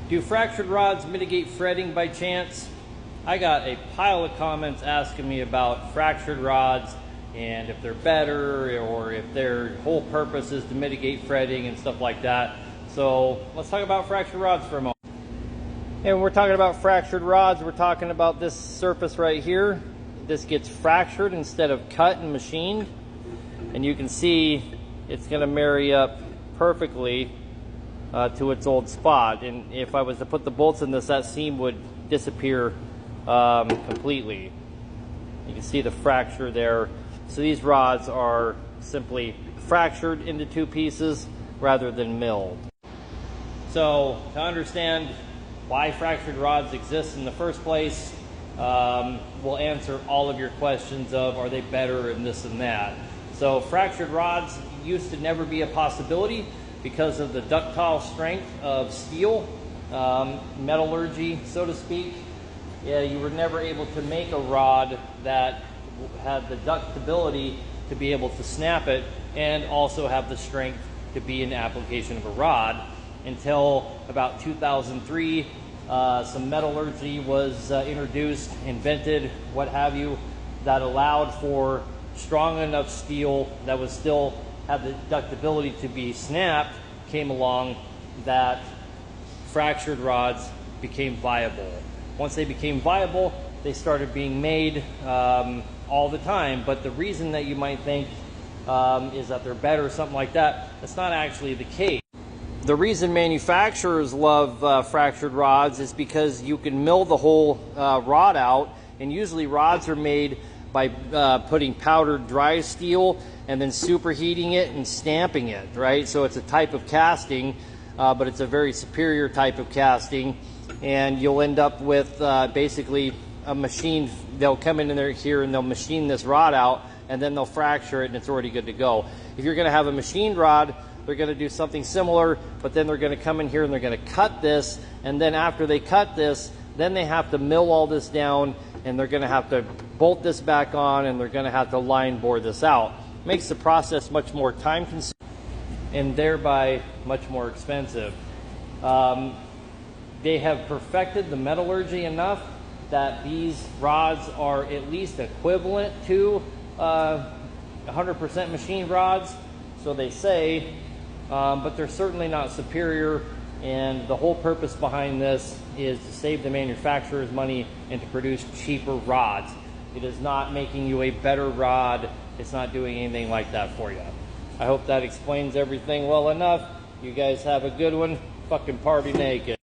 Do fractured rods mitigate fretting by chance? I got a pile of comments asking me about fractured rods and if they're better or if their whole purpose is to mitigate fretting and stuff like that. So let's talk about fractured rods for a moment. And when we're talking about fractured rods, we're talking about this surface right here. This gets fractured instead of cut and machined. And you can see it's going to marry up perfectly to its old spot. And if I was to put the bolts in this, that seam would disappear completely. You can see the fracture there. So these rods are simply fractured into two pieces rather than milled. So to understand why fractured rods exist in the first place, we'll answer all of your questions of are they better and this and that. So fractured rods used to never be a possibility because of the ductile strength of steel, metallurgy, so to speak. Yeah, you were never able to make a rod that had the ductability to be able to snap it and also have the strength to be an application of a rod until about 2003. Some metallurgy was introduced, invented, what have you, that allowed for strong enough steel that was still had the ductability to be snapped came along, that fractured rods became viable. Once they became viable, they started being made all the time. But the reason that you might think is that they're better or something like that, that's not actually the case. The reason manufacturers love fractured rods is because you can mill the whole rod out, and usually rods are made by putting powdered dry steel and then superheating it and stamping it, right? So it's a type of casting, but it's a very superior type of casting, and you'll end up with basically a machine. They'll come in there here and they'll machine this rod out, and then they'll fracture it and it's already good to go. If you're going to have a machined rod, they're going to do something similar, but then they're going to come in here and they're going to cut this, and then after they cut this, then they have to mill all this down, and they're going to have to bolt this back on, and they're going to have to line bore this out. Makes the process much more time consuming and thereby much more expensive. They have perfected the metallurgy enough that these rods are at least equivalent to 100% machined rods, so they say, but they're certainly not superior, and the whole purpose behind this is to save the manufacturers money and to produce cheaper rods. It is not making you a better rod. It's not doing anything like that for you. I hope that explains everything well enough. You guys have a good one. Fucking party naked.